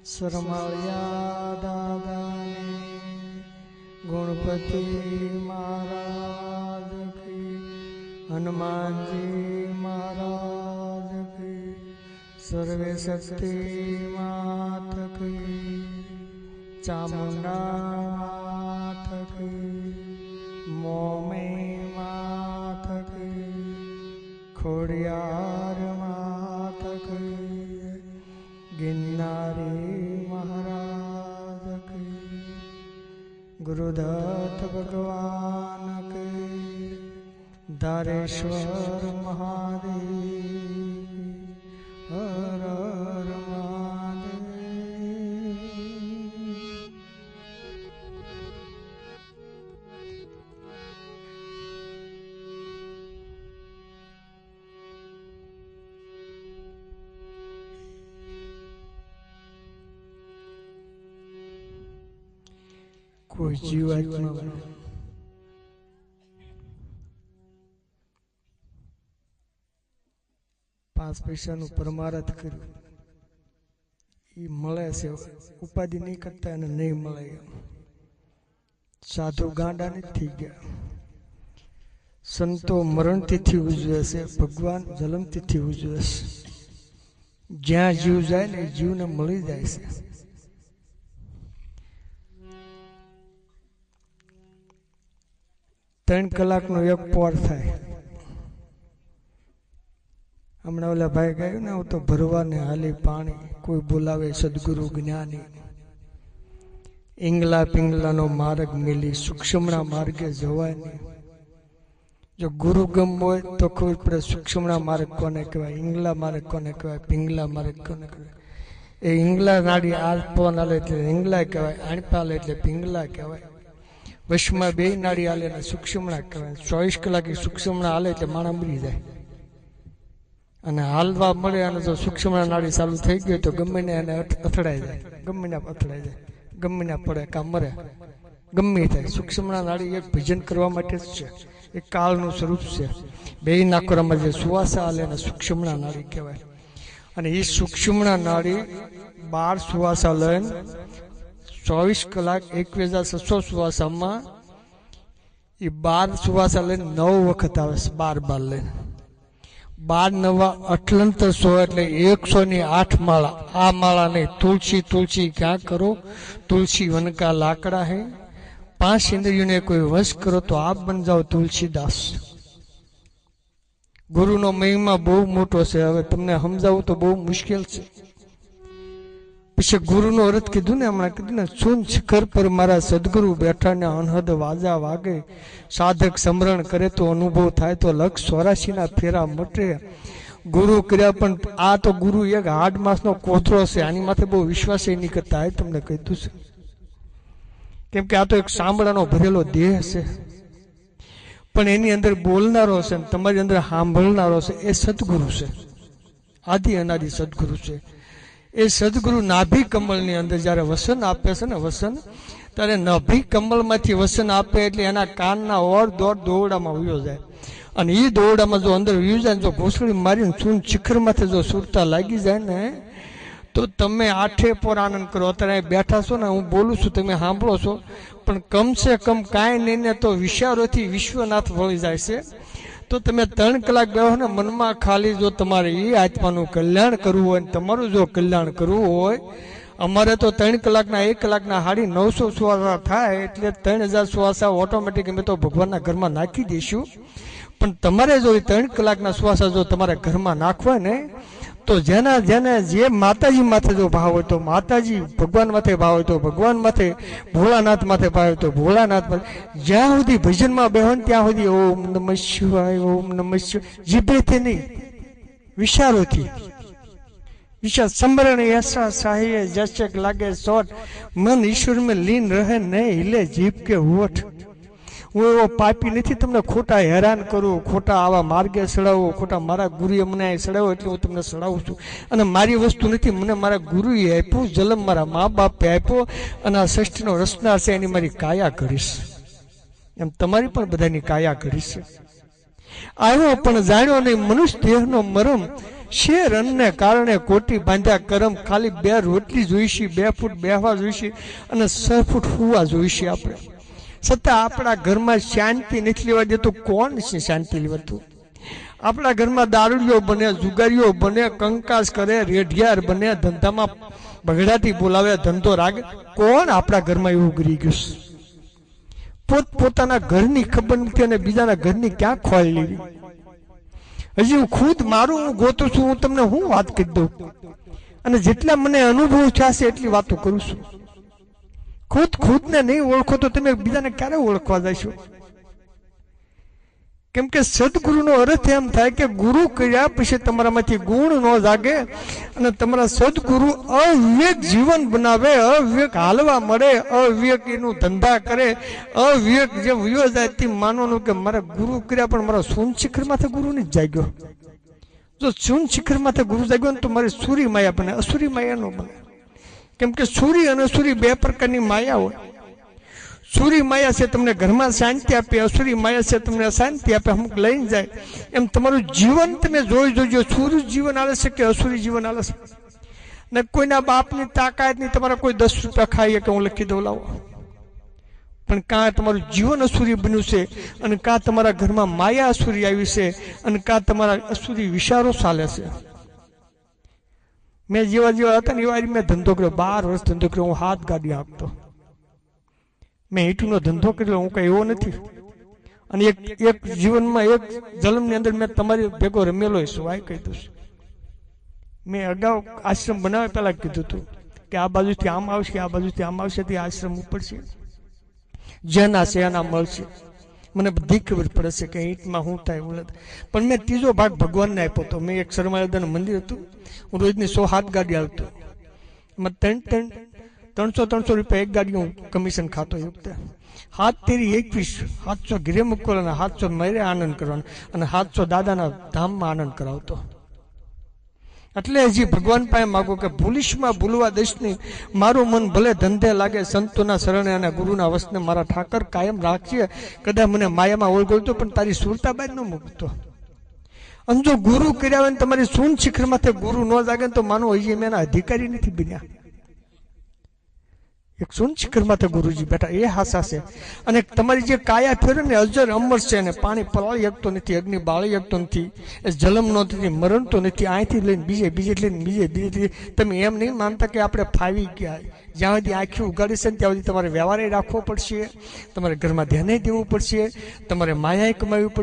सरमाळिया दादाने गणपति महाराज की, हनुमान जी महाराज की, सर्वे शक्ति मात की, चामुंडा मात की, मोमे मात की, खोड़ियार मात की, गिन्नारी महाराज की, गुरुदत्त भगवान की, दारेश्वर महादेव, हर हर महादेव। कोई जीवात्मा 5 પૈસાનું પરમારથ કર્યું, એ મળે છે, ઉપાધિ નહીં કરતા અને નહીં મળે. સાધુ ગાંડા નથી થઈ ગયા. સંતો મરણ તિથિ ઉજવે છે, ભગવાન જન્મ તિથિ ઉજવે છે. જ્યાં જીવ જાય ને એ જીવને મળી જાય છે. ત્રણ કલાકનો એક પોર થાય. હમણાં ઓલા ભાઈ કહ્યું ને, હું તો ભરવાને હાલી પાણી, કોઈ બોલાવે સદગુરુ જ્ઞાની. ઈંગલા પિંગલાનો માર્ગ મિલી, સૂક્ષ્મના માર્ગે જવાય નહીં. જો ગુરુ ગમ હોય તો ખબર પડે સૂક્ષ્મના માર્ગ કોને કહેવાય, ઈંગલા માર્ગ કોને કહેવાય, પિંગલા માર્ગ કોને કહેવાય. એ ઈંગલા નાડી આળપવા હાલે એટલે ઈંગલા કહેવાય, આણપા હાલે એટલે પિંગલા કહેવાય. વશમાં બે નાડી હાલે એટલે સૂક્ષ્મણા કહેવાય. 24 કલાક સૂક્ષ્મણા હાલે એટલે માણસ મરી જાય. અને હાલવા મળે અને જો સૂક્ષ્મણા નાડી ચાલુ થઈ ગઈ તો ગમે ને એને અથડાઈ જાય, ગમે ને અથડાઈ જાય, ગમે ને પડે કાં મરે, ગમે થાય. સૂક્ષ્મણા નાડી એક ભજન કરવા માટે જ છે, એ કાળનું સ્વરૂપ છે. બે નાકોરામાં જે સુવાસા હાલે એને સૂક્ષ્મણા નાડી કહેવાય. અને એ સૂક્ષ્મણા નાડી 12 સુવાસા લઈને 24 કલાક 21,600 સુવાસામાં એ 12 સુવાસા લઈને 9 વખત આવે છે. 12 લઈને 12 નવા 6800 એટલે 108 માળા. આ માળા નહીં, તુલસી તુલસી ક્યાં કરો, તુલસી વન કા લાકડા હે. 5 ઇન્દ્રિયોને કોઈ વશ કરો તો આપ બન જાઓ તુલસીદાસ. ગુરુનો મહિમા બહુ મોટો છે. હવે તમને સમજાવવું તો બહુ મુશ્કેલ છે. પછી ગુરુનો અર્થ કીધું ને, હમણાં કીધું ને, સુન શિખર પર મારા સદગુરુ બેઠા ને અનહદ વાજા વાગે, સાધક સમરણ કરે તો અનુભવ થાય, તો 184 ફેરા મટે. ગુરુ કર્યા પણ આ તો ગુરુ એક હાડ માસનો કોથળો છે, આની માથે બહુ વિશ્વાસ નહીં કરતા. તમને કીધું છે કેમ કે આ તો એક સાંભળાનો ભરેલો દેહ છે, પણ એની અંદર બોલનારો છે, તમારી અંદર સાંભળનારો છે, એ સદગુરુ છે. આદિ અનાદિ સદગુરુ છે. એ સદગુરુ નાભી કમળની અંદર જ્યારે વસન આપે છે ને, વસન, ત્યારે નાભી કમળમાંથી વસન આપે એટલે એના કાનના ઓર દોર દોરડામાં વયો જાય. અને એ દોરડામાં જો અંદર વયો જાય ને, જો ઘોસડી મારીને સૂન શિખરમાંથી જો સુરતા લાગી જાય ને, તો તમે 8 પોર આનંદ કરો. અત્યારે બેઠા છો ને, હું બોલું છું, તમે સાંભળો છો, પણ કમસે કમ કાંઈ નહીં ને તો વિચારોથી વિશ્વનાથ વળી જાય છે. તો તમે 3 કલાક બેહો ને, મનમાં ખાલી જો તમારે એ આત્માનું કલ્યાણ કરવું હોય, તમારું જો કલ્યાણ કરવું હોય, અમારે તો 3 કલાકના 1 કલાકના 950 સુવાસા થાય એટલે 3000 સુવાસા ઓટોમેટિક અમે તો ભગવાનના ઘરમાં નાખી દઈશું. પણ તમારે જો 3 કલાકના સુવાસા જો તમારા ઘરમાં નાખવા ને, તો જેને જે માતાજી માથે જો ભાવ હોય તો માતાજી, ભગવાન માથે ભાવ હોય તો ભગવાન માથે, ભોળાનાથ માથે ભાવ હોય તો ભોળાનાથ માથે. જ્યાં સુધી ભજનમાં બેહો ને ત્યાં સુધી ઓમ નમઃ શિવાય, ઓમ નમઃ શિવાય, જીભેથી નહીં, વિચારોથી. વિચાર સ્મરણ ऐसा चाहिए जैसे लागे सोट, मन ईश्वर में लीन रहे, नहीं हिले जीभ के होठ. હું એવો પાપી નથી તમને ખોટા હેરાન કરું, ખોટા આવા માર્ગે સડાવું, ખોટા મારા ગુરુએ મને સડાવ્યો એટલે હું તમને સડાવું છું. અને મારી વસ્તુ નથી, મને મારા ગુરુએ આપ્યું, જન્મ મારા મા બાપે આપ્યો, અને આ સૃષ્ટિનો રચનાર છે, એની મારી કાયા ઘડીશ. એમ તમારી પણ બધાની કાયા ઘડીશ. આવ્યો પણ જાણ્યો નહીં મનુષ્ય દેહનો મરમ, શેર અન્નને કારણે કોટી બાંધ્યા કરમ, ખાલી 2 રોટલી જોઈશી, 2 ફૂટ બેહવા જોઈશી અને 6 ફૂટ હુવા જોઈશી આપણે. છતાં આપણા ઘરમાં શાંતિ નથી લેવા દેતું. કોણ છે શાંતિ લેવાતું? આપણા ઘરમાં દારૂડિયો બને, જુગારીઓ બને, કંકાસ કરે, રેઢિયાર બને, ધંધામાં બગડાટી બોલાવે, ધંધો રાગે. કોણ આપણા ઘરમાં એવું કરી ગયું? પોતાના ઘરની ખબર નથી અને બીજાના ઘરની ક્યાં ખોળ લેવી. હજી હું ખુદ મારું હું ગોતું છું. હું તમને હું વાત કરી દઉં અને જેટલા મને અનુભવ થશે એટલી વાતો કરું છું. ખુદને નહીં ઓળખો તો તમે બીજાને ક્યારે ઓળખવા જશો? કેમ કે સદગુરુનો અર્થ એમ થાય કે ગુરુ કર્યા પછી તમારામાંથી ગુણ ન જાગે અને તમારા સદગુરુ અવિવેક જીવન બનાવે, અવિવેક હાલવા મળે, અવિવેક એનું ધંધા કરે, અવિવેક જે વયો જાય તે માનવાનું કે મારા ગુરુ કર્યા પણ મારા શૂન્ય શિખર માથે ગુરુ નથી જાગ્યો. જો શૂન્ય શિખર માથે ગુરુ જાગ્યો ને તો મારી સૂરી માયા બને, અસુરી માયા ન બને. કેમ કે સૂરી અને અસુરી 2 પ્રકારની માયા હોય. સૂરી માયા છે તમને ઘરમાં શાંતિ આપે, અસુરી માયા છે તમને અશાંતિ આપે, અમુક લઈને જાય. એમ તમારું જીવન તમે જોઈ જોજો, સૂરી જીવન આવે છે કે અસુરી જીવન આવે છે. ને કોઈના બાપની તાકાત નહીં તમારા કોઈ 10 રૂપિયા ખાઈએ કે હું લખી દઉં લાવો, પણ કાં તમારું જીવન અસુરી બન્યું છે અને કાં તમારા ઘરમાં માયા અસુરી આવી છે અને કાં તમારા અસુરી વિચારો ચાલે છે. મેં જેવા હતા ને એવા મેં ધંધો કર્યો, 12 વર્ષ ધંધો કર્યો. હું 7 ગાડી આપતો. મેં ઈંટનો ધંધો કર્યો, હું કઈ એવો નથી. અને એક જીવનમાં એક જન્મની અંદર મેં તમારી ભેગો રમેલો છું. આ કહી દઉં છું. મેં અગાઉ આશ્રમ બનાવે પહેલા કીધું હતું કે આ બાજુથી આમ આવશે, આ બાજુથી આમ આવશે, તે આશ્રમ ઉપર છે, જેના છે એના મળશે. મને બધી ખબર પડે છે કે ઈંટમાં શું થાય એવું નથી. પણ મેં 3જો ભાગ ભગવાનને આપ્યો હતો. મેં એક શર્માદાનું મંદિર હતું, હું રોજની 100-7 ગાડી આવતો. એમાં 300 રૂપિયા એક ગાડી હું કમિશન ખાતો. એ વખતે 7 તેરી 21, 700 ઘરે મૂકવાના, 700 મારે આનંદ કરવાનો અને 700 દાદાના ધામમાં આનંદ કરાવતો. એટલે હજી ભગવાન પાસે માગો કે ભૂલીશમાં ભૂલવા દેશની, મારું મન ભલે ધંધે લાગે, સંતોના શરણે અને ગુરુના વસને મારા ઠાકર કાયમ રાખીએ. કદાચ મને માયામાં ઓળગોળતો પણ તારી સુરતા બાદ ન મૂકતો. અને જો ગુરુ કર્યા હોય તમારી શૂન્ય શિખર માથે ગુરુ ન જાગે તો માનો હજી મેં એના અધિકારી નથી બન્યા. એક શૂન્ય શિખર માથે ગુરુજી બેઠા એ હાસા છે. અને તમારી જે કાયા ફેરે ને અજર અમર છે અને પાણી પલાળી શકતો નથી, અગ્નિ બાળી શકતો નથી, એ જલમ નથી, મરણ તો નથી. અહીંથી લઈને બીજે લઈને બીજે તમે એમ નહીં માનતા કે આપણે ફાવી ગયા. જ્યાં સુધી આંખી ઉગાડી છે ને ત્યાં સુધી તમારે વ્યવહારે રાખવો પડશે, તમારે ઘરમાં ધ્યાને દેવું પડશે, તમારે માયાએ કમાવવી પડશે.